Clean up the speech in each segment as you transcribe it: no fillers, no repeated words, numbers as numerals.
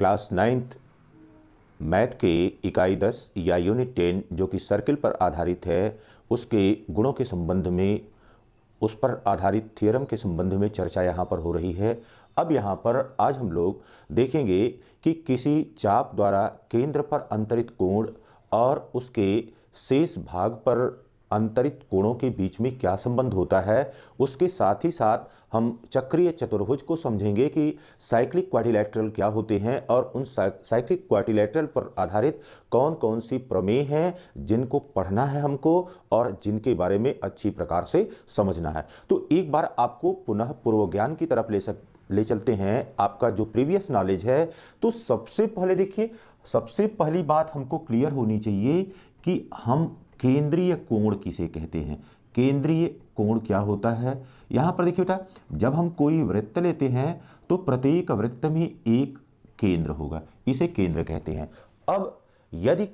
Class 9th math के इकाई 10 या यूनिट 10 जो कि सर्किल पर आधारित है, उसके गुणों के संबंध में, उस पर आधारित थ्योरम के संबंध में चर्चा यहाँ पर हो रही है। अब यहाँ पर आज हम लोग देखेंगे कि किसी चाप द्वारा केंद्र पर अंतरित कोण और उसके शेष भाग पर अंतरित कोणों के बीच में क्या संबंध होता है। उसके साथ ही साथ हम चक्रीय चतुर्भुज को समझेंगे कि साइक्लिक क्वाड्रिलैटरल क्या होते हैं और उन साइक्लिक क्वाड्रिलैटरल पर आधारित कौन कौन सी प्रमेय हैं जिनको पढ़ना है हमको और जिनके बारे में अच्छी प्रकार से समझना है। तो एक बार आपको पुनः पूर्व ज्ञान की तरफ ले चलते हैं, आपका जो प्रीवियस नॉलेज है। तो सबसे पहले देखिए, सबसे पहली बात हमको क्लियर होनी चाहिए कि हम केंद्रीय कोण किसे कहते हैं। केंद्रीय कोण क्या होता है। यहां पर देखिए बेटा, जब हम कोई वृत्त लेते हैं तो प्रत्येक वृत्त में एक केंद्र होगा, इसे केंद्र कहते हैं। अब यदि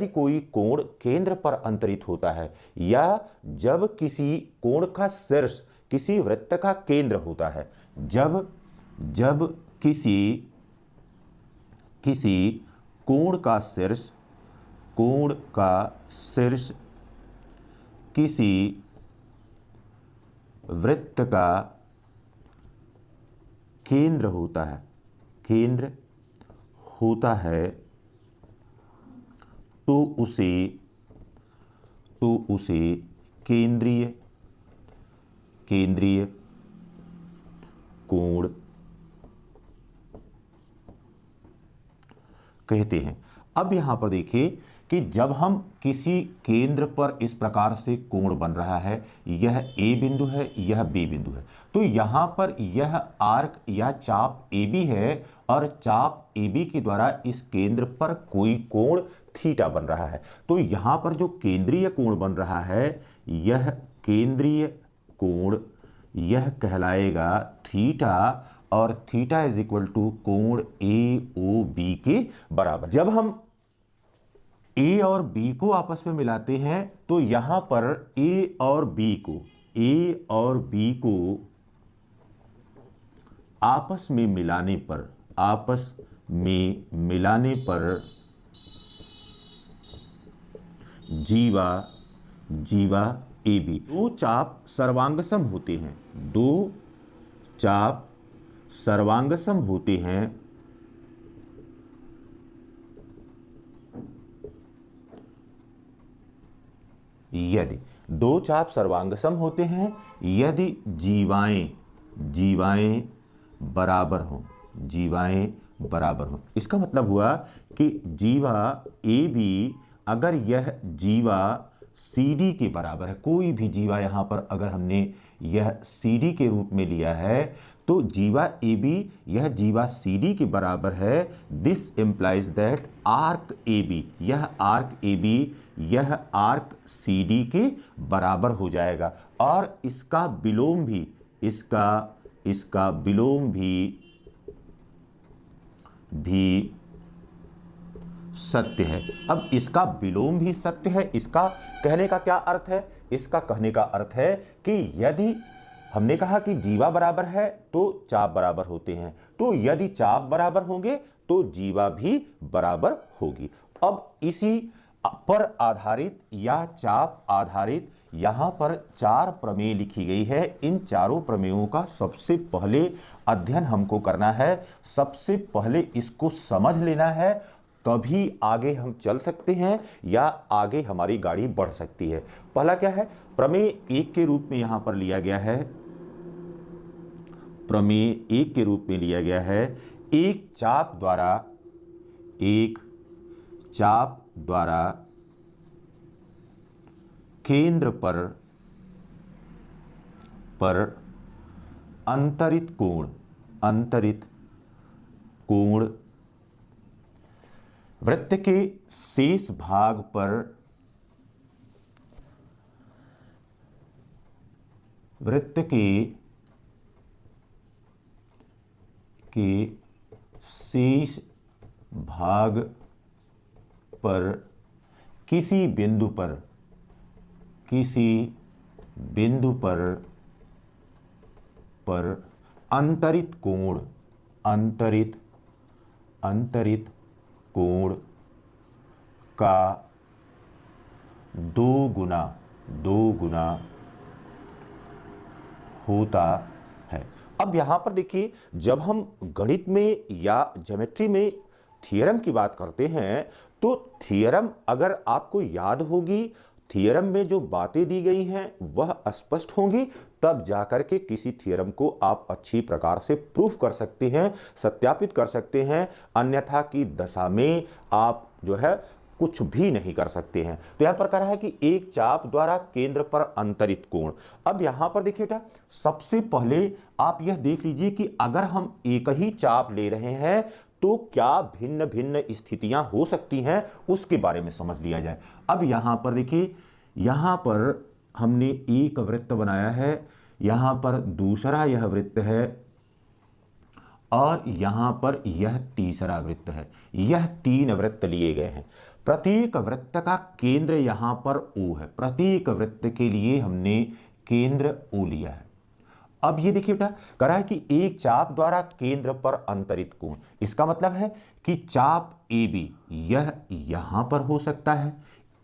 कोई कोण केंद्र पर अंतरित होता है या जब किसी कोण का शीर्ष किसी वृत्त का केंद्र होता है, जब किसी कोण का शीर्ष किसी वृत्त का केंद्र होता है तो उसे केंद्रीय कोण कहते हैं। अब यहां पर देखिए कि जब हम किसी केंद्र पर इस प्रकार से कोण बन रहा है, यह ए बिंदु है, यह बी बिंदु है, तो यहां पर यह आर्क या चाप ए बी है और चाप ए बी के द्वारा इस केंद्र पर कोई कोण थीटा बन रहा है। तो यहां पर जो केंद्रीय कोण बन रहा है, यह केंद्रीय कोण यह कहलाएगा थीटा और थीटा इज इक्वल टू कोण ए ओ बी के बराबर। जब हम ए और बी को आपस में मिलाते हैं तो यहां पर ए और बी को आपस में मिलाने पर जीवा ए बी, दो चाप सर्वांगसम होते हैं यदि दो चाप सर्वांगसम होते हैं, यदि जीवाएं बराबर हों। इसका मतलब हुआ कि जीवा ए बी, अगर यह जीवा सी डी के बराबर है, कोई भी जीवा यहां पर अगर हमने यह सी डी के रूप में लिया है तो जीवा ए बी यह जीवा सी डी के बराबर है। This implies that arc A B, यह आर्क सी डी के बराबर हो जाएगा और इसका विलोम भी सत्य है। अब इसका विलोम भी सत्य है, इसका कहने का क्या अर्थ है? इसका कहने का अर्थ है कि यदि हमने कहा कि जीवा बराबर है तो चाप बराबर होते हैं, तो यदि चाप बराबर होंगे तो जीवा भी बराबर होगी। अब इसी पर आधारित या चाप आधारित यहां पर चार प्रमेय लिखी गई है। इन चारों प्रमेयों का सबसे पहले अध्ययन हमको करना है, सबसे पहले इसको समझ लेना है, तभी आगे हम चल सकते हैं या आगे हमारी गाड़ी बढ़ सकती है। पहला क्या है? प्रमेय एक के रूप में यहां पर लिया गया है, एक चाप द्वारा केंद्र पर अंतरित कोण वृत्त के शेष भाग पर किसी बिंदु पर अंतरित अंतरित कोण का दो गुना होता है। अब यहां पर देखिए, जब हम गणित में या ज्योमेट्री में थ्योरम की बात करते हैं तो थ्योरम अगर आपको याद होगी, थ्योरम में जो बातें दी गई हैं वह स्पष्ट होंगी, तब जाकर के किसी थ्योरम को आप अच्छी प्रकार से प्रूफ कर सकते हैं, सत्यापित कर सकते हैं। अन्यथा की दशा में आप जो है कुछ भी नहीं कर सकते हैं। तो यहां पर कह रहा है कि एक चाप द्वारा केंद्र पर अंतरित कोण। अब यहां पर देखिए बेटा, सबसे पहले आप यह देख लीजिए कि अगर हम एक ही चाप ले रहे हैं तो क्या भिन्न भिन्न स्थितियां हो सकती हैं, उसके बारे में समझ लिया जाए। अब यहां पर देखिए, यहां पर हमने एक वृत्त बनाया है, यहां पर दूसरा यह वृत्त है और यहां पर यह तीसरा वृत्त है। यह तीन वृत्त लिए गए हैं। प्रत्येक वृत्त का केंद्र यहां पर O है। प्रत्येक वृत्त के लिए हमने केंद्र O लिया है। अब ये देखिए बेटा, कह रहा है कि एक चाप द्वारा केंद्र पर अंतरित कोण, इसका मतलब है कि चाप AB यह यहां पर हो सकता है,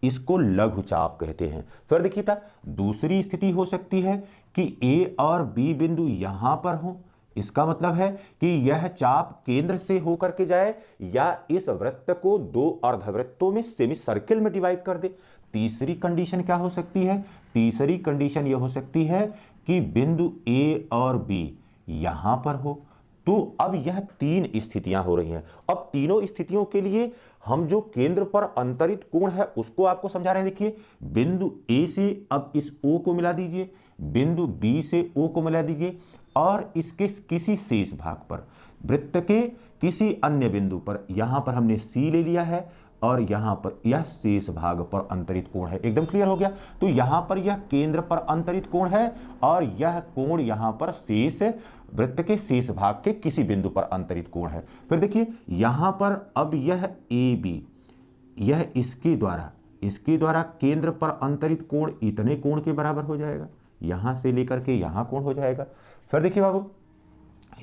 इसको लघु चाप कहते हैं। फिर देखिए बेटा, दूसरी स्थिति हो सकती है कि A और B बिंदु यहां पर हो, इसका मतलब है कि यह चाप केंद्र से होकर के जाए या इस वृत्त को दो अर्धवृत्तों में सेमी सर्किल में डिवाइड कर दे। तीसरी कंडीशन क्या हो सकती है? तीसरी कंडीशन यह हो सकती है कि बिंदु A और B यहां पर हो। तो अब यह तीन स्थितियां हो रही हैं। अब तीनों स्थितियों के लिए हम जो केंद्र पर अंतरित कोण है उसको आपको समझा रहे हैं। देखिए, बिंदु A से अब इस O को मिला दीजिए, बिंदु B से O को मिला दीजिए और इसके किसी शेष भाग पर, वृत्त के किसी अन्य बिंदु पर, यहां पर हमने C ले लिया है और यहां पर यह शेष भाग पर अंतरित कोण है। एकदम क्लियर हो गया। तो यहां पर यह केंद्र पर अंतरित कोण है और यह कोण यहां पर शेष वृत्त के शेष भाग के किसी बिंदु पर अंतरित कोण है। फिर देखिए, यहां पर अब यह AB, यह इसके द्वारा केंद्र पर अंतरित कोण इतने कोण के बराबर हो जाएगा, यहां से लेकर के यहां कोण हो जाएगा। फिर देखिए बाबू,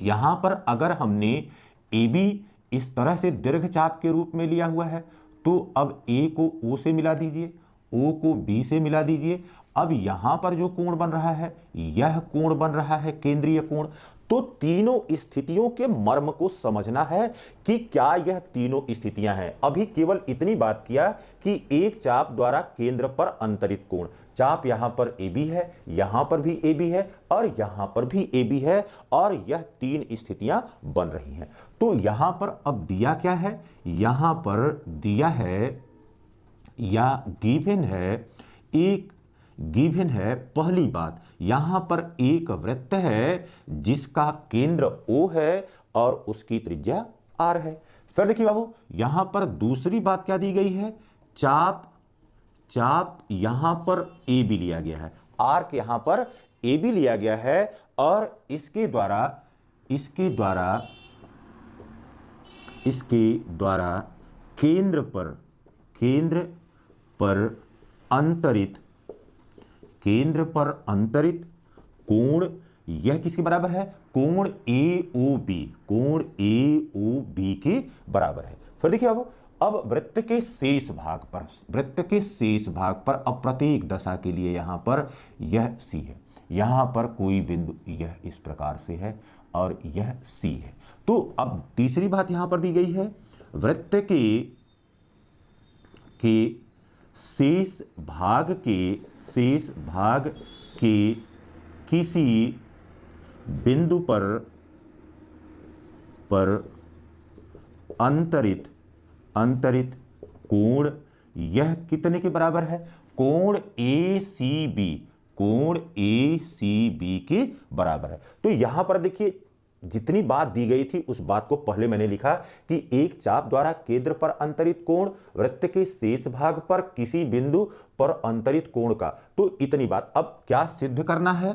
यहां पर अगर हमने AB इस तरह से दीर्घ चाप के रूप में लिया हुआ है तो अब A को O से मिला दीजिए, O को B से मिला दीजिए। अब यहां पर जो कोण बन रहा है यह कोण बन रहा है केंद्रीय कोण। तो तीनों स्थितियों के मर्म को समझना है कि क्या यह तीनों स्थितियां हैं। अभी केवल इतनी बात किया कि एक चाप द्वारा केंद्र पर अंतरित कोण, चाप यहां पर AB है, यहां पर भी AB है और यहां पर भी AB है और यह तीन स्थितियां बन रही हैं। तो यहां पर अब दिया क्या है? यहां पर दिया है या गिवन है पहली बात, यहां पर एक वृत्त है जिसका केंद्र O है और उसकी त्रिज्या R है। फिर देखिए बाबू, यहां पर दूसरी बात क्या दी गई है? चाप यहां पर AB लिया गया है, आर्क यहां पर AB लिया गया है और इसके द्वारा केंद्र पर अंतरित कोण यह किसके बराबर है? कोण AOB के बराबर है। फिर देखिए बाबू, अब वृत्त के शेष भाग पर अब प्रत्येक दशा के लिए यहां पर यह C है, यहां पर कोई बिंदु यह इस प्रकार से है और यह C है। तो अब तीसरी बात यहां पर दी गई है, वृत्त के शेष भाग के किसी बिंदु पर अंतरित कोण यह कितने के बराबर है? कोण ACB के बराबर है। तो यहां पर देखिए, जितनी बात दी गई थी उस बात को पहले मैंने लिखा कि एक चाप द्वारा केंद्र पर अंतरित कोण, वृत्त के शेष भाग पर किसी बिंदु पर अंतरित कोण का, तो इतनी बात। अब क्या सिद्ध करना है?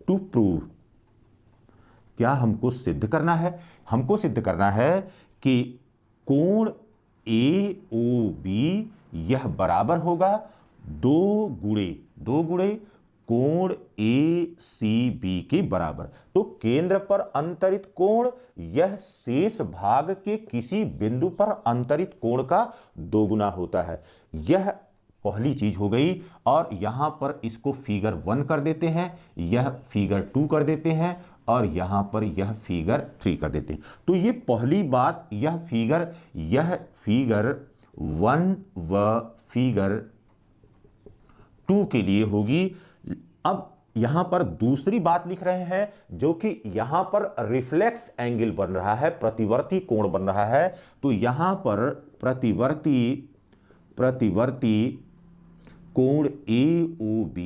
टू प्रूव, क्या हमको सिद्ध करना है? हमको सिद्ध करना है कि कोण AOB यह बराबर होगा दो गुणे कोण ACB के बराबर। तो केंद्र पर अंतरित कोण यह शेष भाग के किसी बिंदु पर अंतरित कोण का दोगुना होता है। यह पहली चीज हो गई। और यहां पर इसको फिगर 1 कर देते हैं, यह फिगर 2 कर देते हैं, और यहां पर यह फिगर 3 कर देते हैं। तो ये पहली बात, यह फिगर 1 व फिगर 2 के लिए होगी। अब यहां पर दूसरी बात लिख रहे हैं, जो कि यहां पर रिफ्लेक्स एंगल बन रहा है, प्रतिवर्ती कोण बन रहा है। तो यहां पर प्रतिवर्ती कोण AOB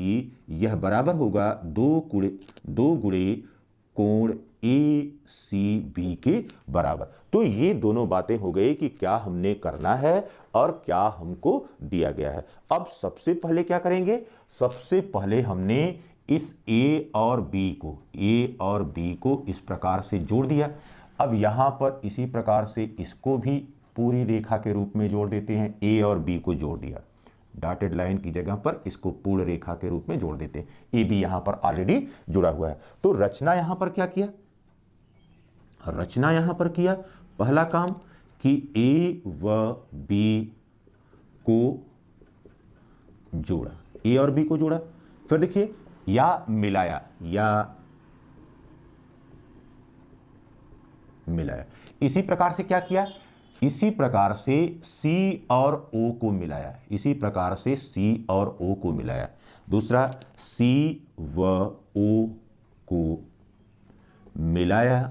यह बराबर होगा 2 गुणे कोण ACB के बराबर। तो ये दोनों बातें हो गई कि क्या हमने करना है और क्या हमको दिया गया है। अब सबसे पहले क्या करेंगे, सबसे पहले हमने इस A और B को इस प्रकार से जोड़ दिया। अब यहां पर इसी प्रकार से इसको भी पूरी रेखा के रूप में जोड़ देते हैं। A और B को जोड़ दिया, डॉटेड लाइन की जगह पर इसको पूर्ण रेखा के रूप में जोड़ देते हैं। AB यहां पर ऑलरेडी जुड़ा हुआ है। तो रचना यहां पर क्या किया, रचना यहां पर किया, पहला काम कि A व B को जोड़ा, A और B को जोड़ा। फिर देखिए या मिलाया, इसी प्रकार से क्या किया, इसी प्रकार से C और O को मिलाया, इसी प्रकार से C और O को मिलाया। दूसरा C व O को मिलाया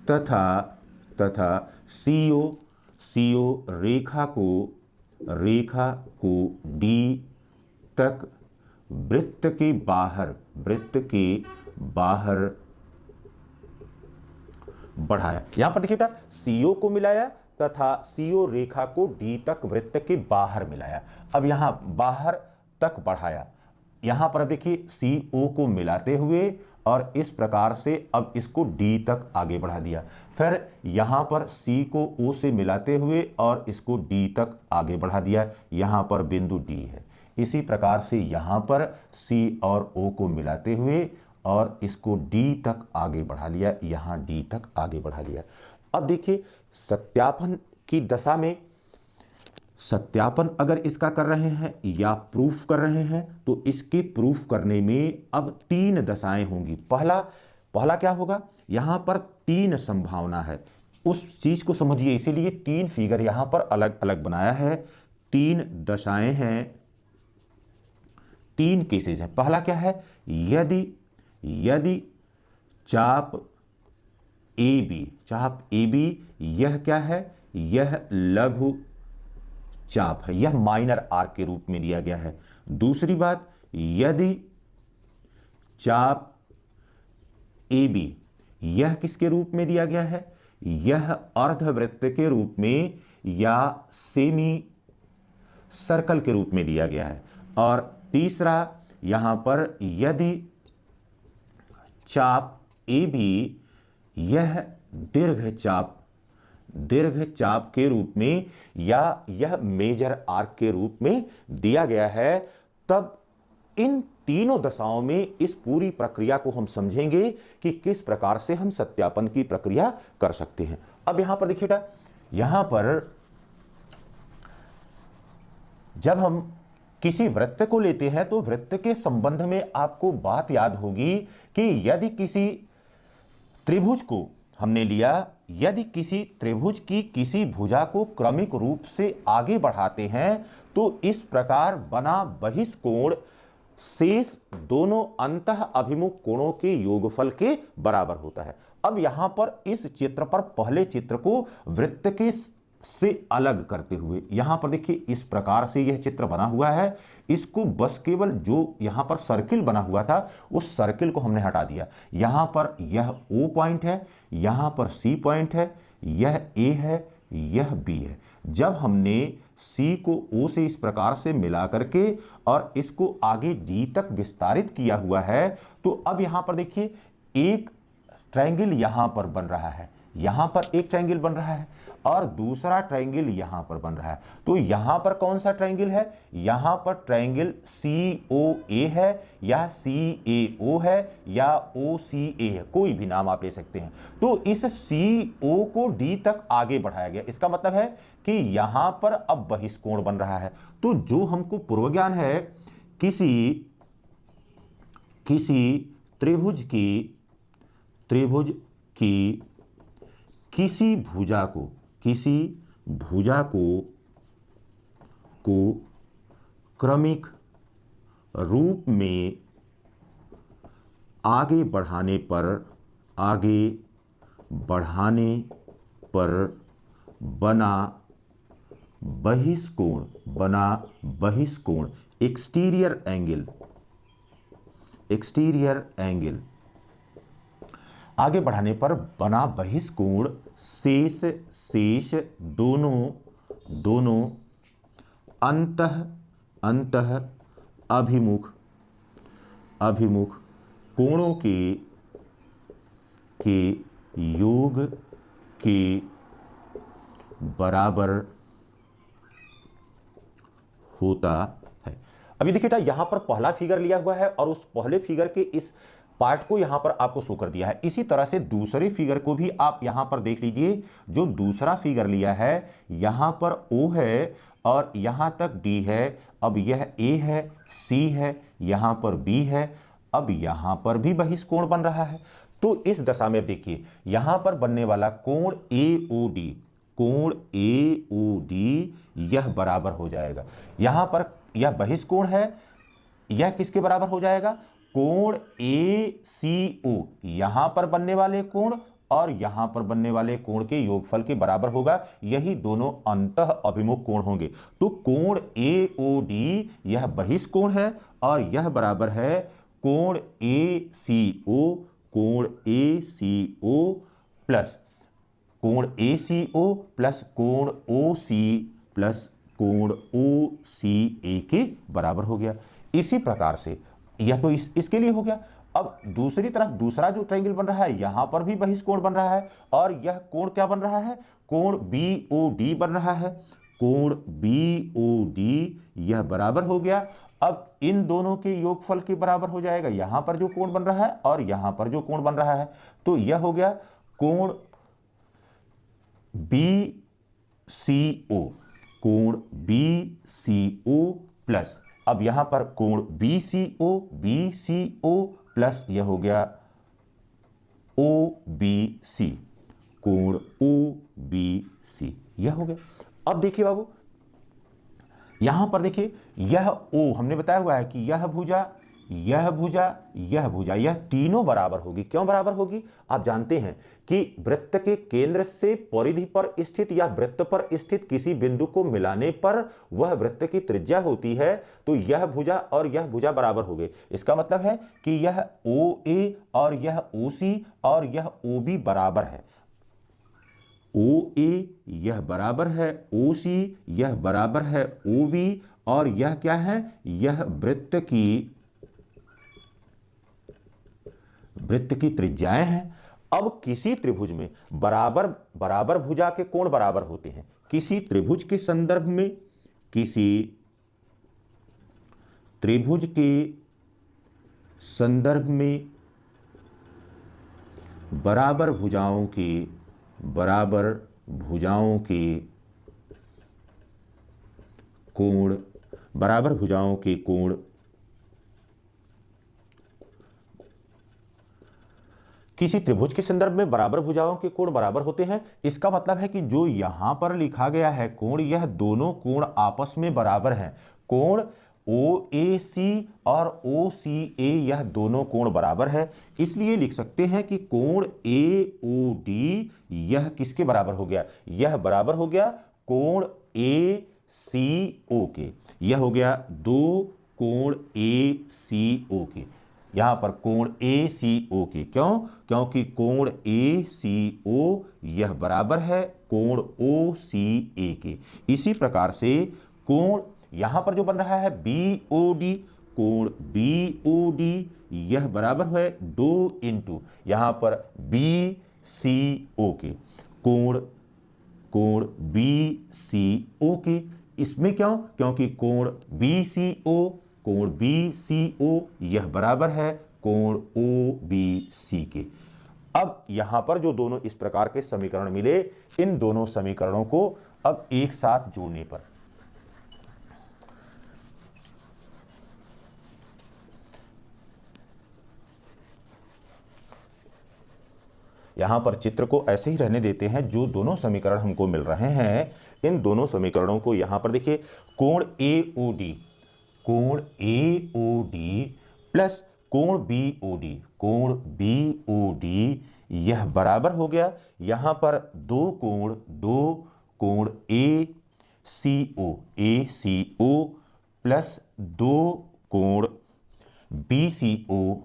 तथा CO रेखा को D तक वृत्त के बाहर बढ़ाया। यहां पर देखिए बेटा, CO को मिलाया तथा CO रेखा को D तक वृत्त के बाहर मिलाया। अब यहां बाहर तक बढ़ाया। यहां पर देखिए CO को मिलाते हुए और इस प्रकार से अब इसको D तक आगे बढ़ा दिया। फिर यहां पर C को O से मिलाते हुए और इसको D तक आगे बढ़ा दिया। यहां पर बिंदु D है। इसी प्रकार से यहां पर C और O को मिलाते हुए और इसको D तक आगे बढ़ा लिया, यहां D तक आगे बढ़ा लिया। अब देखिए सत्यापन की दशा में, सत्यापन अगर इसका कर रहे हैं या प्रूफ कर रहे हैं तो इसके प्रूफ करने में अब 3 दशाएं होंगी। पहला क्या होगा, यहां पर 3 संभावना है, उस चीज को समझिए, इसीलिए 3 फिगर यहां पर अलग अलग बनाया है। 3 दशाएं हैं, 3 केसेस हैं। पहला क्या है, यदि चाप AB यह क्या है, यह लघु चाप है, यह माइनर आर्क के रूप में दिया गया है। दूसरी बात, यदि चाप AB यह किसके रूप में दिया गया है, यह अर्धवृत्त के रूप में या सेमी सर्कल के रूप में दिया गया है। और तीसरा, यहां पर यदि चाप AB यह दीर्घ चाप के रूप में या यह मेजर आर्क के रूप में दिया गया है, तब इन तीनों दशाओं में इस पूरी प्रक्रिया को हम समझेंगे कि किस प्रकार से हम सत्यापन की प्रक्रिया कर सकते हैं। अब यहां पर देखिए बेटा, यहां पर जब हम किसी वृत्त को लेते हैं तो वृत्त के संबंध में आपको बात याद होगी कि यदि किसी त्रिभुज को हमने लिया, यदि किसी त्रिभुज की किसी भुजा को क्रमिक रूप से आगे बढ़ाते हैं तो इस प्रकार बना बहिष्कोण शेष दोनों अंतः अभिमुख कोणों के योगफल के बराबर होता है। अब यहां पर इस चित्र पर पहले चित्र को वृत्त के से अलग करते हुए, यहां पर देखिए इस प्रकार से यह चित्र बना हुआ है। इसको बस केवल जो यहां पर सर्किल बना हुआ था उस सर्किल को हमने हटा दिया। यहां पर यह O पॉइंट है, यहां पर C पॉइंट है, यह A है, यह B है। जब हमने C को O से इस प्रकार से मिला करके और इसको आगे D तक विस्तारित किया हुआ है, तो अब यहां पर देखिए एक ट्रायंगल यहां पर बन रहा है, यहाँ पर एक ट्रायंगल बन रहा है और दूसरा ट्रायंगल यहाँ पर बन रहा है। तो यहाँ पर कौन सा ट्रायंगल है? यहाँ पर ट्रायंगल COA है या CAO है या OCA है, कोई भी नाम आप ले सकते हैं। तो इस CO को D तक आगे बढ़ाया गया। इसका मतलब है कि यहाँ पर अब बहिष्कोण बन रहा है। तो जो हमको पूर्व ज्ञान है, किसी त्रिभुज की किसी भुजा को क्रमिक रूप में आगे बढ़ाने पर बना बहिष्कोण एक्सटीरियर एंगल आगे बढ़ाने पर बना बहिष्कोण शेष दोनों अंतः अभिमुख कोणों के योग के बराबर होता है। अभी देखिए बेटा, यहां पर पहला फिगर लिया हुआ है और उस पहले फिगर के इस पार्ट को यहां पर आपको शो कर दिया है। इसी तरह से दूसरे फिगर को भी आप यहां पर देख लीजिए। जो दूसरा फिगर लिया है, यहां पर O है और यहां तक D है। अब यह A है, C है, यहां पर B है। अब यहां पर भी बहिष्कोण बन रहा है। तो इस दशा में देखिए, यहां पर बनने वाला कोण AOD यह बराबर हो जाएगा। यहां पर यह बहिष्कोण है, यह किसके बराबर हो जाएगा? कोण ACO, यहां पर बनने वाले कोण और यहां पर बनने वाले कोण के योगफल के बराबर होगा। यही दोनों अंतः अभिमुख कोण होंगे। तो कोण AOD यह बहिष्कोण है और यह बराबर है कोण ACO प्लस कोण ACO प्लस कोण OC प्लस कोण OCA के बराबर हो गया। इसी प्रकार से यह तो इसके लिए हो गया। अब दूसरी तरफ दूसरा जो ट्रायंगल बन रहा है, यहां पर भी बहिष्कोण बन रहा है और यह कोण क्या बन रहा है? कोण BOD बन रहा है। कोण BOD यह बराबर हो गया। अब इन दोनों के योगफल के बराबर हो जाएगा यहां पर जो कोण बन रहा है और यहां पर जो कोण बन रहा है। तो यह हो गया कोण BCO प्लस, अब यहां पर कोण BCO प्लस यह हो गया OBC, कोण OBC यह हो गया। अब देखिए बाबू, यहां पर देखिए, यह O हमने बताया हुआ है कि यह भुजा यह तीनों बराबर होगी। क्यों बराबर होगी? आप जानते हैं कि वृत्त के केंद्र से परिधि पर स्थित या वृत्त पर स्थित किसी बिंदु को मिलाने पर वह वृत्त की त्रिज्या होती है। तो यह भुजा और यह भुजा बराबर हो गए। इसका मतलब है कि यह OA और यह OC और यह OB बराबर है। OA यह बराबर है OC, यह बराबर है OB और यह क्या है? यह वृत्त की त्रिज्याएं हैं। अब किसी त्रिभुज में बराबर भुजा के कोण बराबर होते हैं। किसी त्रिभुज के संदर्भ में बराबर भुजाओं के कोण किसी त्रिभुज के संदर्भ में बराबर भुजाओं के कोण बराबर होते हैं। इसका मतलब है कि जो यहां पर लिखा गया है कोण, यह दोनों कोण आपस में बराबर हैं। कोण OAC और OCA यह दोनों कोण बराबर है। इसलिए लिख सकते हैं कि कोण AOD यह किसके बराबर हो गया? यह बराबर हो गया कोण ACO के। यह हो गया दो कोण ACO के। यहां पर कोण ACO के। क्यों? क्योंकि कोण ACO यह बराबर है कोण OCA के। इसी प्रकार से कोण यहां पर जो बन रहा है BOD, कोण BOD यह बराबर है 2 इंटू यहां पर BC BCO के, कोण BCO के। इसमें क्यों? क्योंकि कोण BCO यह बराबर है कोण OBC के। अब यहां पर जो दोनों इस प्रकार के समीकरण मिले, इन दोनों समीकरणों को अब एक साथ जोड़ने पर यहां पर चित्र को ऐसे ही रहने देते हैं। जो दोनों समीकरण हमको मिल रहे हैं, इन दोनों समीकरणों को यहां पर देखिए, कोण AOD प्लस कोण BOD, यह बराबर हो गया, यहां पर दो कोण ACO प्लस दो कोण BCO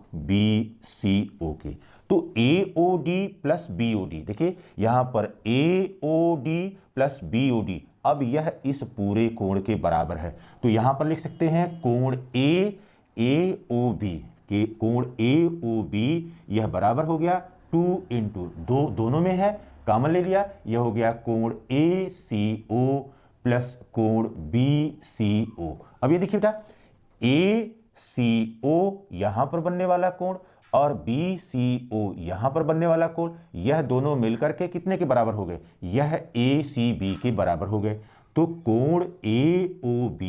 के। तो AOD प्लस BOD, देखिए यहां पर AOD प्लस BOD, अब यह इस पूरे कोण के बराबर है। तो यहां पर लिख सकते हैं कोण AOB के, कोण AOB यह बराबर हो गया 2 इंटू दोनों में है, कॉमन ले लिया, यह हो गया कोण ACO प्लस कोण BCO। अब ये देखिए बेटा, ACO यहां पर बनने वाला कोण और BCO यहां पर बनने वाला कोण, यह दोनों मिलकर के कितने के बराबर हो गए? यह ACB के बराबर हो गए। तो कोण AOB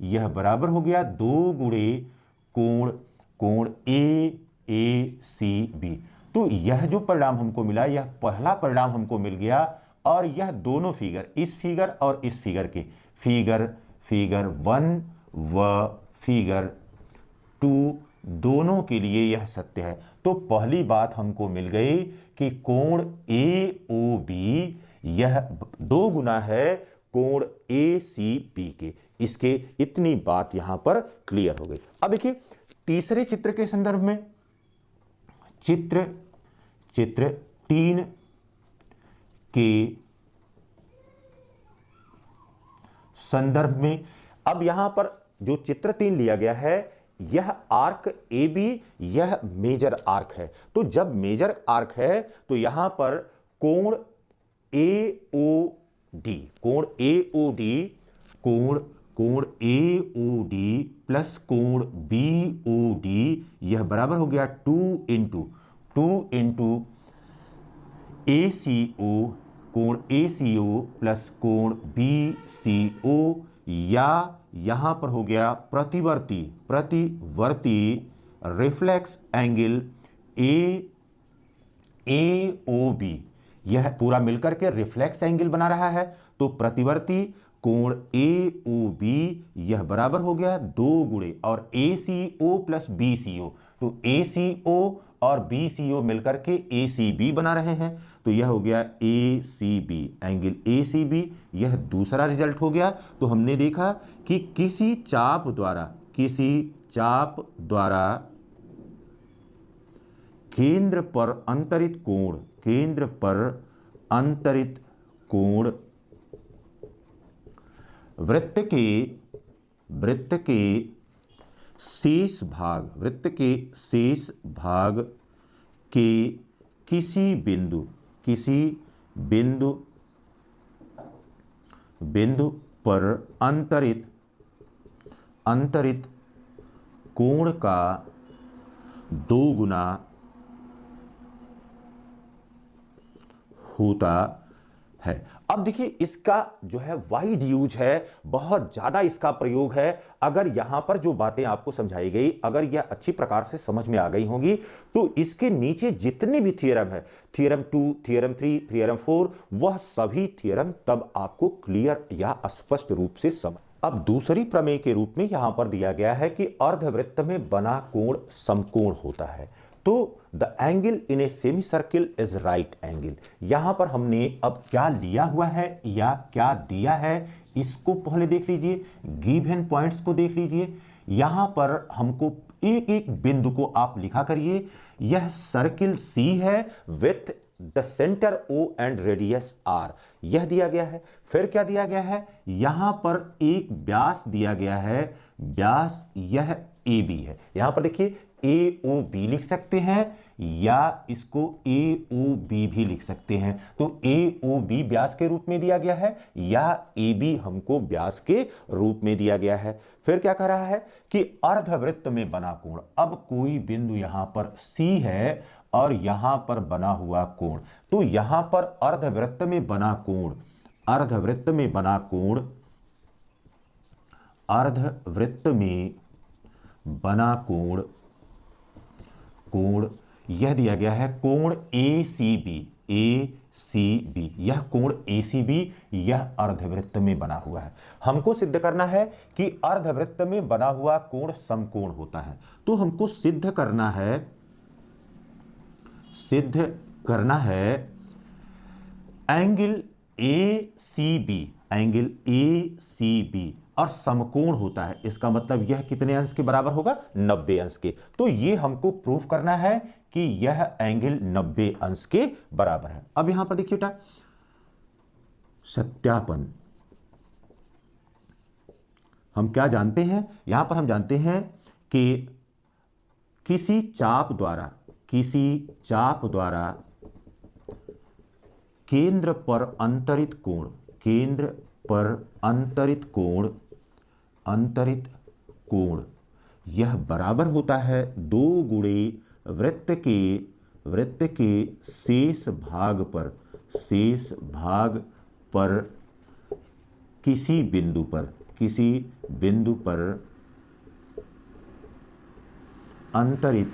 यह बराबर हो गया 2 गुणे कोण ACB। तो यह जो परिणाम हमको मिला, यह पहला परिणाम हमको मिल गया। और यह दोनों फिगर, इस फिगर और इस फिगर के, फिगर 1 व फिगर 2 दोनों के लिए यह सत्य है। तो पहली बात हमको मिल गई कि कोण AOB यह 2 गुना है कोण ACB के। इसके इतनी बात यहां पर क्लियर हो गई। अब देखिए तीसरे चित्र के संदर्भ में, चित्र 3 के संदर्भ में, अब यहां पर जो चित्र 3 लिया गया है, यह आर्क AB यह मेजर आर्क है। तो जब मेजर आर्क है तो यहां पर कोण AOD प्लस कोण BOD यह बराबर हो गया 2 इंटू ACO, कोण ACO प्लस कोण BCO, या यहां पर हो गया प्रतिवर्ती रिफ्लेक्स एंगल AOB, यह पूरा मिलकर के रिफ्लेक्स एंगल बना रहा है। तो प्रतिवर्ती कोण AOB यह बराबर हो गया 2 गुणे और ACO प्लस BCO, तो ACO और BCO मिलकर के ACB बना रहे हैं। तो यह हो गया ACB, एंगल ACB, यह दूसरा रिजल्ट हो गया। तो हमने देखा कि किसी चाप द्वारा केंद्र पर अंतरित कोण वृत्त के शेष भाग के किसी बिंदु पर अंतरित कोण का 2 गुना होता है। अब देखिए इसका जो है वाइड यूज है, बहुत ज्यादा इसका प्रयोग है। अगर यहां पर जो बातें आपको समझाई गई, अगर यह अच्छी प्रकार से समझ में आ गई होंगी, तो इसके नीचे जितने भी थ्योरम है, थ्योरम 2, थ्योरम 3, थ्योरम 4, वह सभी थ्योरम तब आपको क्लियर या स्पष्ट रूप से समझ। अब दूसरी प्रमेय के रूप में यहां पर दिया गया है कि अर्धवृत्त में बना कोण समकोण होता है। तो the angle in a semi circle is right angle. यहां पर हमने अब क्या लिया हुआ है या क्या दिया है, इसको पहले देख लीजिए, गिवन पॉइंट्स को देख लीजिए। यहां पर हमको एक एक बिंदु को आप लिखा करिए। यह सर्किल C है with the centre O and radius R, यह दिया गया है। फिर क्या दिया गया है, यहां पर एक व्यास दिया गया है, व्यास यह AB है। यहां पर देखिए AOB लिख सकते हैं या इसको AOB भी लिख सकते हैं। तो AOB व्यास के रूप में दिया गया है या AB हमको व्यास के रूप में दिया गया है। फिर क्या कह रहा है कि अर्धवृत्त में बना कोण। अब कोई बिंदु यहां पर C है और यहां पर बना हुआ कोण, तो यहां पर अर्धवृत्त में बना कोण, अर्धवृत्त में बना कोण, अर्धवृत्त में बना कोण, कोण यह दिया गया है कोण ACB, ACB, यह कोण ACB यह अर्धवृत्त में बना हुआ है। हमको सिद्ध करना है कि अर्धवृत्त में बना हुआ कोण समकोण होता है। तो हमको सिद्ध करना है एंगल ACB, एंगल ACB और समकोण होता है। इसका मतलब यह कितने अंश के बराबर होगा? 90 अंश के। तो ये हमको प्रूफ करना है कि यह एंगल 90 अंश के बराबर है। अब यहां पर देखिए बेटा, सत्यापन हम क्या जानते हैं? यहां पर हम जानते हैं कि किसी चाप द्वारा केंद्र पर अंतरित कोण, केंद्र पर अंतरित कोण यह बराबर होता है 2 गुणे वृत्त के शेष भाग पर किसी बिंदु पर अंतरित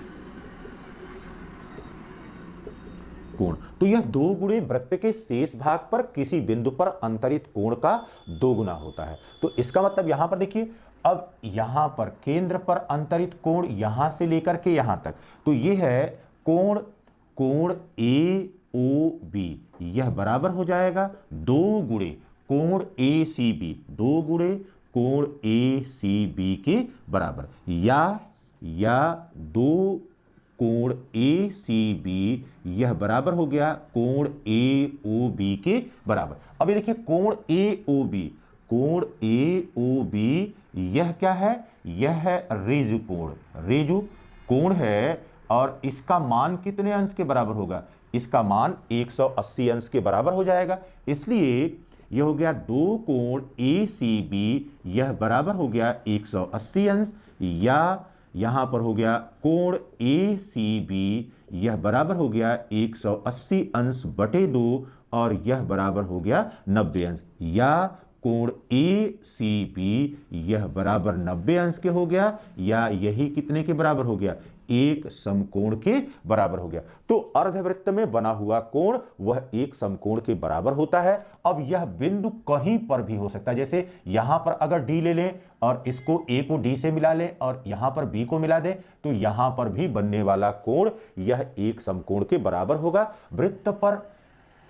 कोण। तो यह 2 गुणे वृत्त के शेष भाग पर किसी बिंदु पर अंतरित कोण का 2 गुना होता है। तो इसका मतलब यहां पर देखिए, अब यहां पर केंद्र पर अंतरित कोण यहां से लेकर के यहां तक, तो यह है कोण AOB, यह बराबर हो जाएगा 2 गुणे कोण ACB, 2 गुणे कोण ACB के बराबर, या 2 कोण ACB यह बराबर हो गया कोण AOB के बराबर। अब ये देखिए कोण AOB यह क्या है? यह है रेजु कोण है और इसका मान कितने अंश के बराबर होगा? इसका मान 180 अंश के बराबर हो जाएगा। इसलिए यह हो गया 2 कोण ACB यह बराबर हो गया 180 अंश, या यहां पर हो गया कोण ACB यह बराबर हो गया 180 अंश बटे 2 और यह बराबर हो गया 90 अंश, या कोण ACB यह बराबर 90 अंश के हो गया, या यही कितने के बराबर हो गया? एक समकोण के बराबर हो गया। तो अर्धवृत्त में बना हुआ कोण वह एक समकोण के बराबर होता है। अब यह बिंदु कहीं पर भी हो सकता है, जैसे यहां पर अगर D ले लें और इसको A को D से मिला लें और यहां पर B को मिला दें, तो यहां पर भी बनने वाला कोण यह एक समकोण के बराबर होगा। वृत्त पर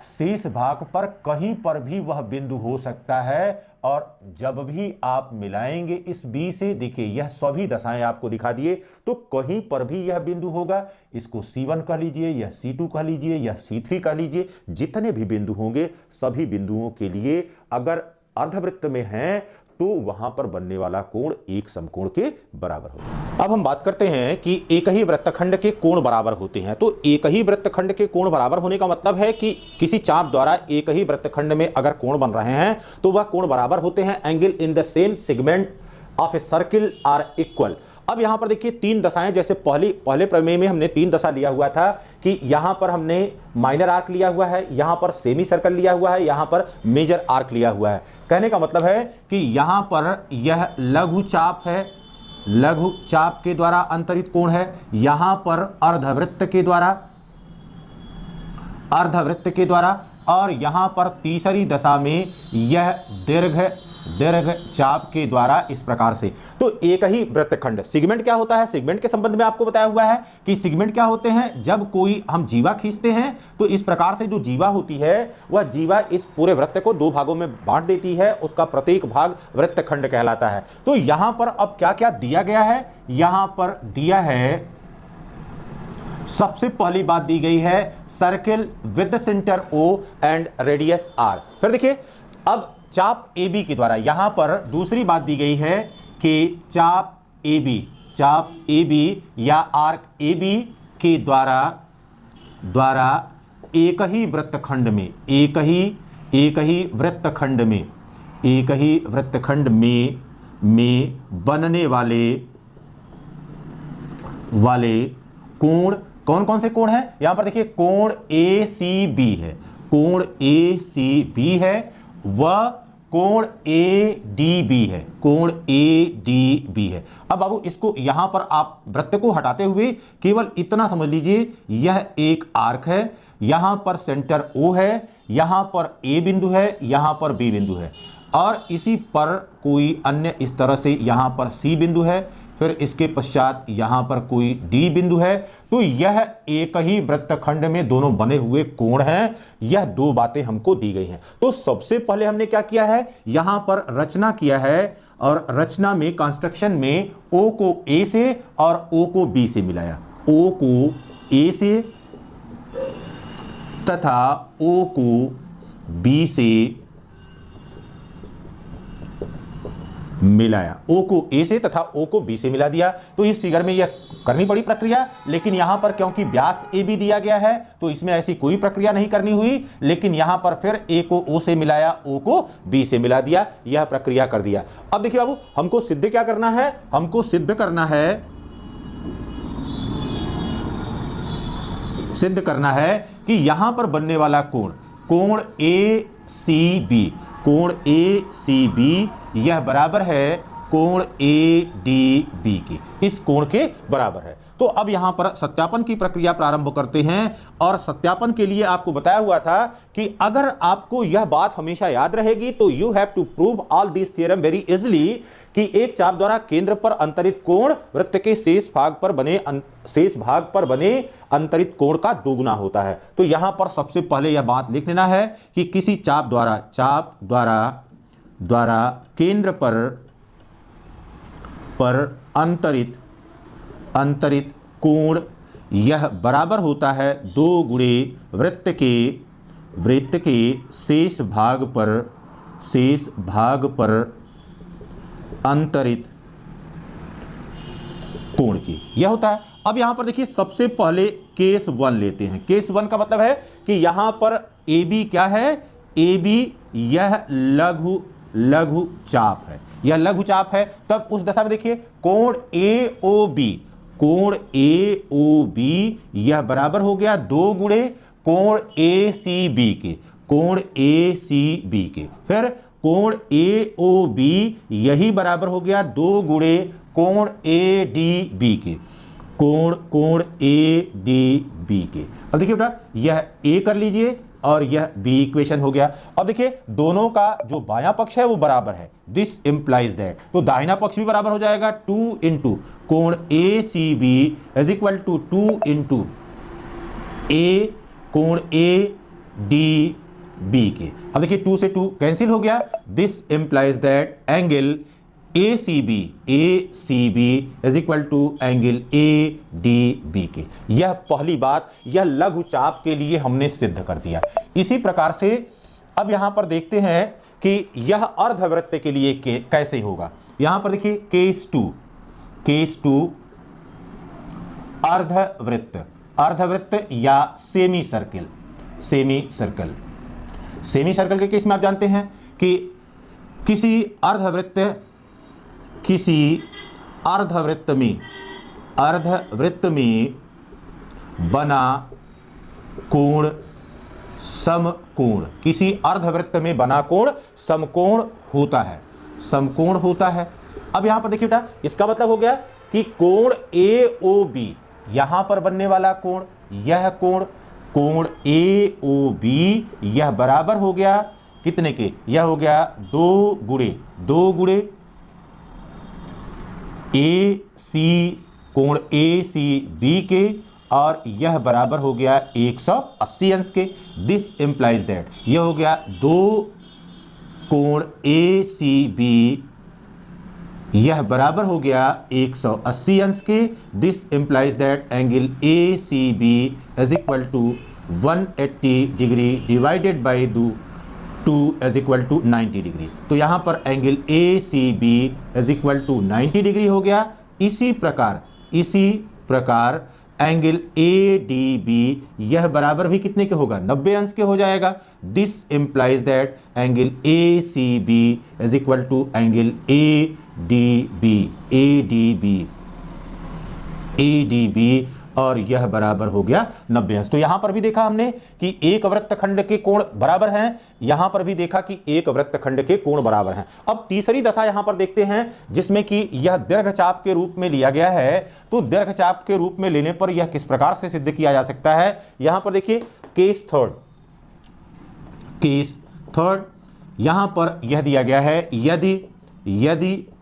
शेष भाग पर कहीं पर भी वह बिंदु हो सकता है, और जब भी आप मिलाएंगे इस B से, देखिए यह सभी दशाएं आपको दिखा दिए, तो कहीं पर भी यह बिंदु होगा। इसको C1 कह लीजिए, यह C2 कह लीजिए, यह C3 कह लीजिए, जितने भी बिंदु होंगे सभी बिंदुओं के लिए अगर अर्धवृत्त में हैं तो वहां पर बनने वाला कोण एक समकोण के बराबर होगा। अब हम बात करते हैं कि एक ही वृत्तखंड के कोण बराबर होते हैं। तो एक ही वृत्तखंड के कोण बराबर होने का मतलब है कि किसी चाप द्वारा एक ही वृत्तखंड में अगर कोण बन रहे हैं तो वह कोण बराबर होते हैं। Angle in the same segment of a circle are equal. अब यहां पर देखिए 3 दशाएं, जैसे पहले प्रमेय में हमने 3 दशा लिया हुआ था कि यहां पर हमने माइनर आर्क लिया हुआ है, यहां पर सेमी सर्कल लिया हुआ है, यहां पर मेजर आर्क लिया हुआ है। कहने का मतलब है कि यहां पर यह लघु चाप है, लघु चाप के द्वारा अंतरित कोण है, यहां पर अर्धवृत्त के द्वारा और यहां पर तीसरी दशा में यह दीर्घ चाप के द्वारा, इस प्रकार से। तो एक ही वृत्तखंड, सेगमेंट क्या होता है? सेगमेंट के संबंध में आपको बताया हुआ है कि सेगमेंट क्या होते हैं। जब कोई हम जीवा खींचते हैं तो इस प्रकार से जो जीवा होती है वह जीवा इस पूरे वृत्त को 2 भागों में बांट देती है, उसका प्रत्येक भाग वृत्तखंड कहलाता है। तो यहां पर अब क्या क्या दिया गया है? यहां पर दिया है, सबसे पहली बात दी गई है circle with centre O and radius R। फिर देखिए अब चाप AB के द्वारा, यहां पर दूसरी बात दी गई है कि चाप AB चाप AB या आर्क AB के द्वारा एक ही वृत्तखंड में बनने वाले कोण, कौन कौन से कोण हैं? यहां पर देखिए कोण ACB है, कोण ACB है, वह कोण ADB है, कोण ADB है। अब बाबू इसको यहां पर आप वृत्त को हटाते हुए केवल इतना समझ लीजिए, यह एक आर्क है, यहां पर सेंटर O है, यहां पर A बिंदु है, यहां पर B बिंदु है, और इसी पर कोई अन्य इस तरह से यहां पर C बिंदु है, फिर इसके पश्चात यहां पर कोई D बिंदु है। तो यह एक ही वृत्तखंड में दोनों बने हुए कोण हैं। यह दो बातें हमको दी गई हैं। तो सबसे पहले हमने क्या किया है, यहां पर रचना किया है, और रचना में कंस्ट्रक्शन में O को A से और O को B से मिलाया, O को A से तथा O को B से मिलाया, O को A से तथा O को B से मिला दिया। तो इस फिगर में यह करनी पड़ी प्रक्रिया, लेकिन यहां पर क्योंकि व्यास AB दिया गया है तो इसमें ऐसी कोई प्रक्रिया नहीं करनी हुई, लेकिन यहां पर फिर A को O से मिलाया, O को B से मिला दिया, यह प्रक्रिया कर दिया। अब देखिए बाबू, हमको सिद्ध क्या करना है, हमको सिद्ध करना है कि यहां पर बनने वाला कोण ACB, यह बराबर है कोण ADB के, इस कोण के बराबर है। तो अब यहां पर सत्यापन की प्रक्रिया प्रारंभ करते हैं, और सत्यापन के लिए आपको बताया हुआ था कि अगर आपको यह बात हमेशा याद रहेगी तो you have to prove all this theorem very easily, कि एक चाप द्वारा केंद्र पर अंतरित कोण वृत्त के शेष भाग पर बने अंतरित कोण का दोगुना होता है। तो यहां पर सबसे पहले यह बात लिख लेना है कि किसी चाप द्वारा केंद्र पर अंतरित कोण यह बराबर होता है 2 गुणे वृत्त के शेष भाग पर अंतरित कोण की, यह होता है। अब यहां पर देखिए सबसे पहले केस 1 लेते हैं। केस 1 का मतलब है कि यहां पर AB क्या है, AB यह लघु चाप है, यह लघु चाप है। तब उस दशा में देखिए कोण AOB यह बराबर हो गया 2 गुणे कोण ACB के, फिर कोण AOB यही बराबर हो गया 2 गुणे कोण ADB के, कोण ADB के। अब देखिए बेटा, यह A कर लीजिए और यह B इक्वेशन हो गया। अब देखिए दोनों का जो बायां पक्ष है वो बराबर है, दिस इंप्लाइज दैट, तो दाहिना पक्ष भी बराबर हो जाएगा 2 इंटू कोण ACB is equal to 2 into A कोण ADB के। अब देखिए 2 से 2 कैंसिल हो गया, this implies that angle ACB is equal to angle ADB के। यह पहली बात, यह लघु चाप के लिए हमने सिद्ध कर दिया। इसी प्रकार से अब यहां पर देखते हैं कि यह अर्धवृत्त के लिए कैसे होगा। यहां पर देखिए केस 2 अर्धवृत्त या सेमी सर्कल के केस में आप जानते हैं कि किसी अर्धवृत्त में बना कोण समकोण, किसी अर्धवृत्त में बना कोण समकोण होता है। अब यहां पर देखिए बेटा, इसका मतलब हो गया कि कोण AOB यहां पर बनने वाला कोण, यह कोण AOB यह बराबर हो गया कितने के, यह हो गया 2 गुणे कोण ACB के, और यह बराबर हो गया 180 अंश के। दिस इंप्लाइज दैट यह हो गया 2 कोण ACB यह बराबर हो गया 180 अंश के। This implies that angle ACB is equal to 180 degree divided by 2 is equal to 90 degree. तो यहां पर angle ACB is equal to 90 degree हो गया। इसी प्रकार एंगल ADB यह बराबर भी कितने के होगा, 90 अंश के हो जाएगा। This implies that angle ACB is equal to angle ADB और यह बराबर हो गया 90 अंश। तो यहां पर भी देखा हमने कि एक वृत्तखंड के कोण बराबर हैं, यहां पर भी देखा कि एक वृत्तखंड के कोण बराबर हैं। अब तीसरी दशा यहां पर देखते हैं जिसमें कि यह दीर्घचाप के रूप में लिया गया है। तो दीर्घचाप के रूप में लेने पर यह किस प्रकार से सिद्ध किया जा सकता है, यहां पर देखिए केस थर्ड यहां पर यह दिया गया है, यदि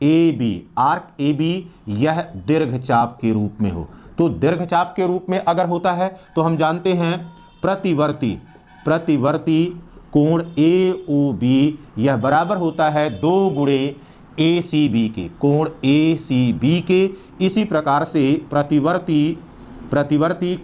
AB आर्क AB यह दीर्घचाप के रूप में हो, तो दीर्घचाप के रूप में अगर होता है तो हम जानते हैं प्रतिवर्ती कोण AOB यह बराबर होता है 2 गुणे ACB के, कोण ACB के। इसी प्रकार से प्रतिवर्ती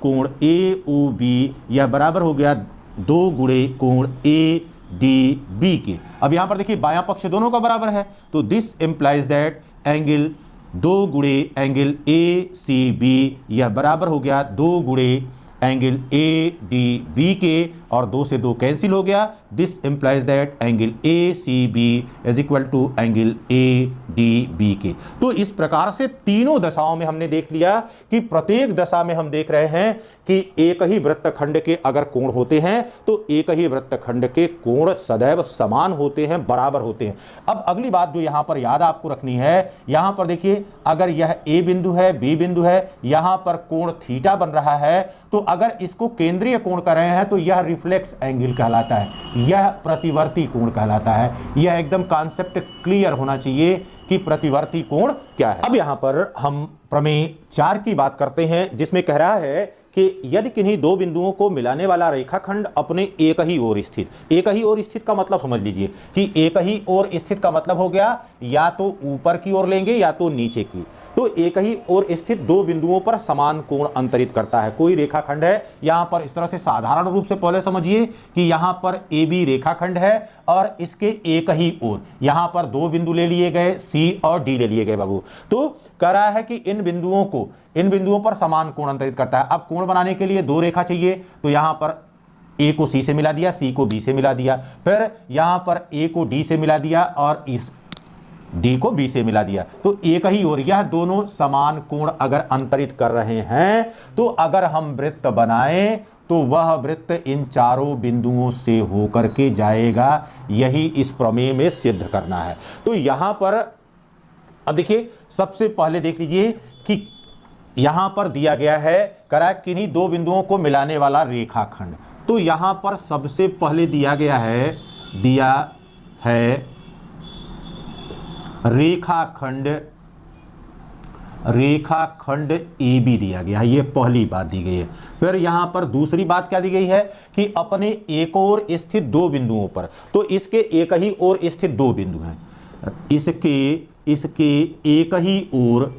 कोण AOB यह बराबर हो गया 2 गुणे कोण ADB के। अब यहां पर देखिए बायां पक्ष दोनों का बराबर है, तो दिस इंप्लाइज दैट एंगल 2 गुणे एंगल ACB यह बराबर हो गया 2 गुणे एंगल ADB के, और 2 से 2 कैंसिल हो गया। This implies that angle ACB is equal to angle ADB के। तो इस प्रकार से तीनों दशाओं में हमने देख लिया कि प्रत्येक दशा में हम देख रहे हैं कि एक ही वृत्तखंड के अगर कोण होते हैं तो एक ही वृत्तखंड के कोण सदैव समान होते हैं, बराबर होते हैं। अब अगली बात जो यहां पर याद आपको रखनी है, यहां पर देखिए अगर यह A बिंदु है, B बिंदु है, यहां पर कोण थीटा बन रहा है, तो अगर इसको केंद्रीय कोण कर रहे हैं तो यह रिफ्लेक्स एंगल कहलाता है, यह प्रतिवर्ती कोण कहलाता है। यह एकदम कॉन्सेप्ट क्लियर होना चाहिए कि प्रतिवर्ती कोण क्या है। अब यहां पर हम प्रमेय 4 की बात करते हैं जिसमें कह रहा है कि यदि किन्हीं दो बिंदुओं को मिलाने वाला रेखाखंड अपने एक ही ओर स्थित का मतलब समझ लीजिए कि एक ही ओर स्थित का मतलब हो गया या तो ऊपर की ओर लेंगे या तो नीचे की। तो एक ही ओर स्थित दो बिंदुओं पर समान कोण अंतरित करता है। कोई रेखाखंड है, यहां पर इस तरह से साधारण रूप से पहले समझिए कि यहां पर AB रेखाखंड है और इसके एक ही ओर यहां पर दो बिंदु ले लिए गए, C और D ले लिए गए बाबू। तो कह रहा है कि इन बिंदुओं पर समान कोण अंतरित करता है। अब कोण बनाने के लिए दो रेखा चाहिए, तो यहां पर A को C से मिला दिया, C को B से मिला दिया, फिर यहां पर A को D से मिला दिया और इस D को B से मिला दिया। तो एक ही ओर यह दोनों समान कोण अगर अंतरित कर रहे हैं तो अगर हम वृत्त बनाएं तो वह वृत्त इन चारों बिंदुओं से होकर के जाएगा। यही इस प्रमेय में सिद्ध करना है। तो यहां पर अब देखिए, सबसे पहले देख लीजिए कि यहां पर दिया गया है करा किन्हीं दो बिंदुओं को मिलाने वाला रेखाखंड। तो यहां पर सबसे पहले दिया है रेखाखंड AB दिया गया है, ये पहली बात दी गई है। फिर यहां पर दूसरी बात क्या दी गई है कि अपने एक ओर स्थित दो बिंदुओं पर, तो इसके एक ही ओर स्थित दो बिंदु हैं, इसके एक ही ओर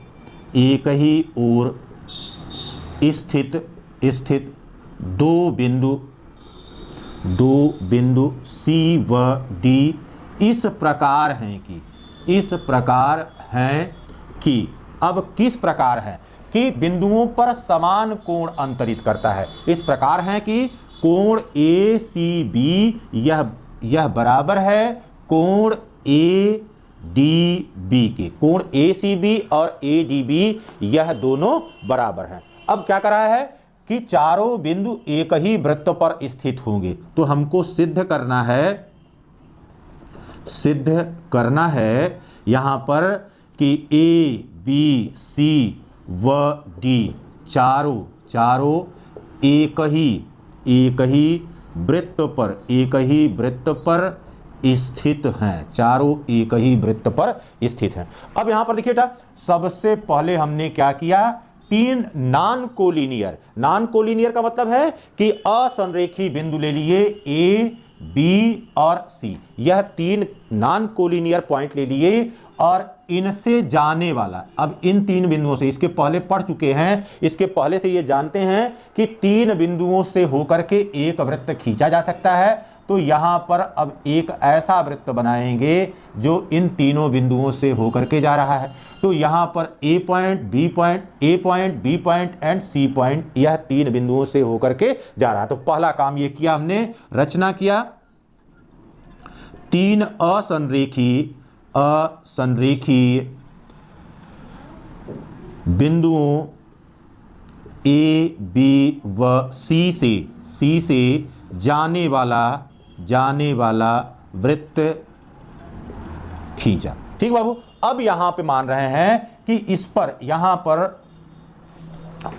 स्थित दो बिंदु C व D इस प्रकार हैं कि अब किस प्रकार है कि बिंदुओं पर समान कोण अंतरित करता है। इस प्रकार है कि कोण ACB यह बराबर है कोण ADB के। कोण ACB और ADB यह दोनों बराबर हैं। अब क्या कर रहा है कि चारों बिंदु एक ही वृत्त पर स्थित होंगे। तो हमको सिद्ध करना है यहां पर कि A, B, C व D चारों एक ही वृत्त पर स्थित हैं। चारों एक ही वृत्त पर स्थित हैं। अब यहां पर देखिए सबसे पहले हमने क्या किया, तीन नॉन कोलिनियर का मतलब है कि असंरेखी बिंदु ले लिए A, B और C। यह तीन नॉन कोलिनियर पॉइंट ले लिए और इनसे जाने वाला, अब इन तीन बिंदुओं से, इसके पहले पढ़ चुके हैं, इसके पहले से ये जानते हैं कि तीन बिंदुओं से होकर के एक वृत्त खींचा जा सकता है। तो यहाँ पर अब एक ऐसा वृत्त बनाएंगे जो इन तीनों बिंदुओं से होकर के जा रहा है। तो यहाँ पर A point, B point, A point, B point and C point, यह तीन बिंदुओं से होकर के जा रहा है। तो पहला काम ये किया हमने, रचना किया, तीन असंरेखी बिंदुओं ए, बी व सी से जाने वाला वृत्त खींचा। ठीक बाबू। अब यहां पे मान रहे हैं कि इस पर, यहां पर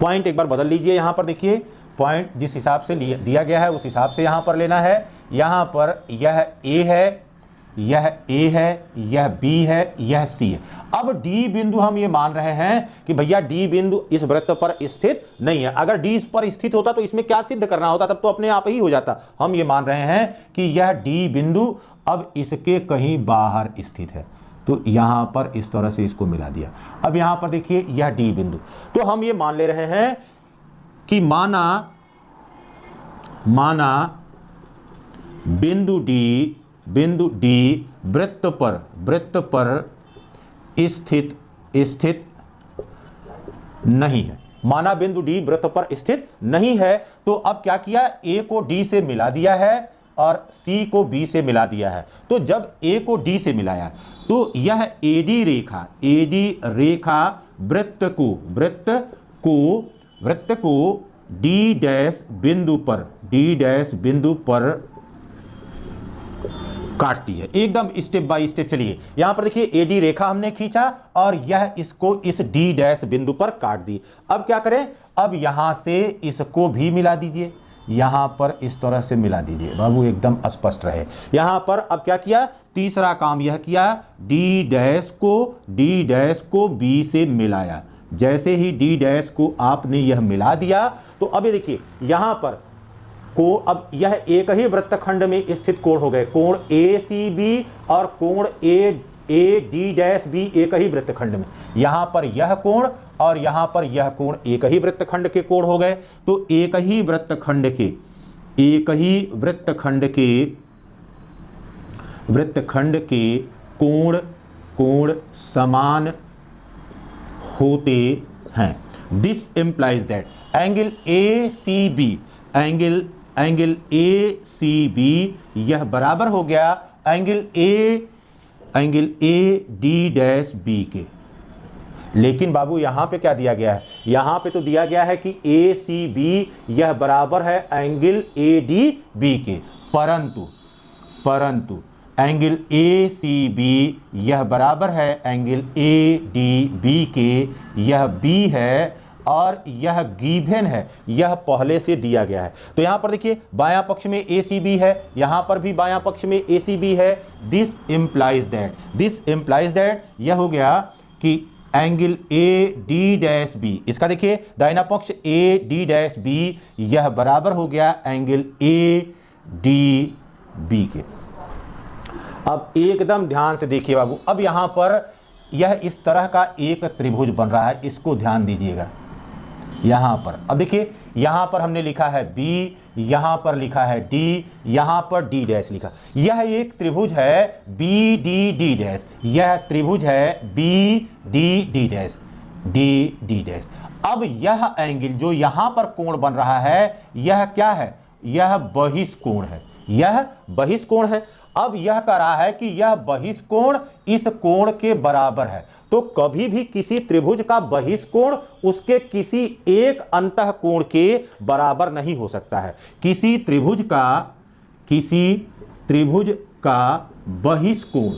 पॉइंट एक बार बदल लीजिए। यहां पर देखिए पॉइंट जिस हिसाब से दिया गया है उस हिसाब से यहां पर लेना है। यहां पर यह ए है, यह ए है, यह बी है, यह सी है। अब डी बिंदु हम ये मान रहे हैं कि भैया डी बिंदु इस वृत्त पर स्थित नहीं है। अगर डी इस पर स्थित होता तो इसमें क्या सिद्ध करना होता, तब तो अपने आप ही हो जाता। हम ये मान रहे हैं कि यह डी बिंदु अब इसके कहीं बाहर स्थित है, तो यहां पर इस तरह से इसको मिला दिया। अब यहां पर देखिए यह डी बिंदु, तो हम ये मान ले रहे हैं कि माना बिंदु डी वृत्त पर स्थित नहीं है। माना बिंदु डी वृत्त पर स्थित नहीं है, तो अब क्या किया, ए को डी से मिला दिया है और सी को बी से मिला दिया है। तो जब ए को डी से मिलाया तो यह एडी रेखा वृत्त को डी डैश बिंदु पर काटती है। एकदम स्टेप बाय स्टेप चलिए। यहां पर देखिए एडी रेखा हमने खींचा और यह इसको इस डी डैश बिंदु पर काट दी। अब क्या करें, अब यहां से इसको भी मिला दीजिए, यहां पर इस तरह से मिला दीजिए बाबू, एकदम स्पष्ट रहे। यहां पर अब क्या किया, तीसरा काम यह किया, डी डैश को बी से मिलाया। जैसे ही डी डैश को आपने यह मिला दिया तो अब ये देखिए यहां पर को, अब यह एक ही वृत्तखंड में स्थित कोण हो गए। कोण ए सी बी और कोण ए डी डैश बी एक ही वृत्तखंड में। यहां पर यह कोण और यहां पर यह कोण एक ही वृत्तखंड के कोण हो गए। तो एक ही वृत्तखंड के कोण समान होते हैं। This implies that angle A C B यह बराबर हो गया angle A D dash B के। लेकिन बाबू यहां पे क्या दिया गया है, यहां पे तो दिया गया है कि ए सी बी यह बराबर है एंगल ए डी बी के, परंतु एंगल ए सी बी यह बराबर है एंगल ए डी बी के, यह बी है और यह गिवन है, यह पहले से दिया गया है। तो यहां पर देखिए बायां पक्ष में ए सी बी है, यहां पर भी बायां पक्ष में ए सी बी है। दिस इंप्लाइज दैट यह हो गया कि angle A D dash B, इसका देखिए दाहिना पक्ष ए डी डैश बी यह बराबर हो गया एंगल ए डी बी के। अब एकदम ध्यान से देखिए बाबू, अब यहां पर यह इस तरह का एक त्रिभुज बन रहा है, इसको ध्यान दीजिएगा। यहां पर अब देखिए, यहां पर हमने लिखा है बी, यहां पर लिखा है डी, यहां पर डी डैश लिखा। यह एक त्रिभुज है बी डी डी डैश, यह त्रिभुज है B D D dash, D D dash. अब यह एंगल जो यहां पर कोण बन रहा है, यह क्या है, यह बहिष्कोण है, यह बहिष्कोण है। अब यह कह रहा है कि यह बहिष्कोण इस कोण के बराबर है। तो कभी भी किसी त्रिभुज का बहिष्कोण उसके किसी एक अंतःकोण के बराबर नहीं हो सकता है। किसी त्रिभुज का बहिष्कोण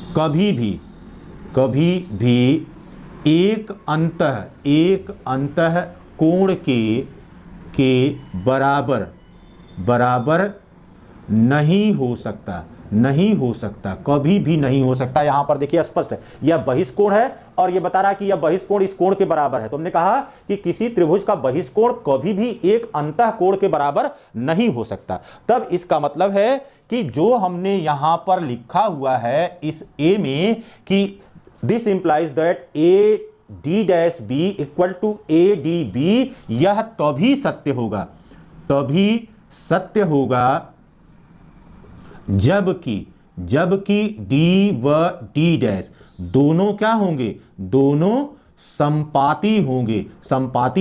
कभी भी एक अंतःकोण के बराबर नहीं हो सकता, कभी भी नहीं हो सकता। यहां पर देखिए स्पष्ट है, यह बहिष्कोण है और यह बता रहा है कि यह बहिष्कोण इस कोण के बराबर है। तो हमने कहा कि किसी त्रिभुज का बहिष्कोण कभी भी एक अंतःकोण के बराबर नहीं हो सकता। तब इसका मतलब है कि जो हमने यहां पर लिखा हुआ है इस ए में कि this implies that A D dash B equal to A D B, यह तभी सत्य होगा तभी सत्य होगा जबकि डी व डी डैश दोनों क्या होंगे, दोनों संपाती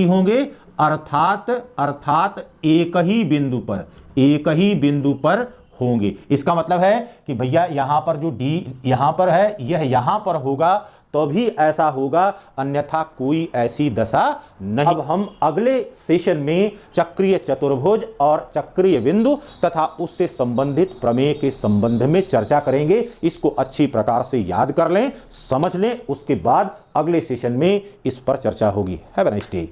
होंगे अर्थात एक ही बिंदु पर होंगे। इसका मतलब है कि भैया यहां पर जो डी यहां पर है यह यहां पर होगा तभी ऐसा होगा, अन्यथा कोई ऐसी दशा नहीं। अब हम अगले सेशन में चक्रीय चतुर्भुज और चक्रीय बिंदु तथा उससे संबंधित प्रमेय के संबंध में चर्चा करेंगे। इसको अच्छी प्रकार से याद कर लें, समझ लें, उसके बाद अगले सेशन में इस पर चर्चा होगी। Have a nice day.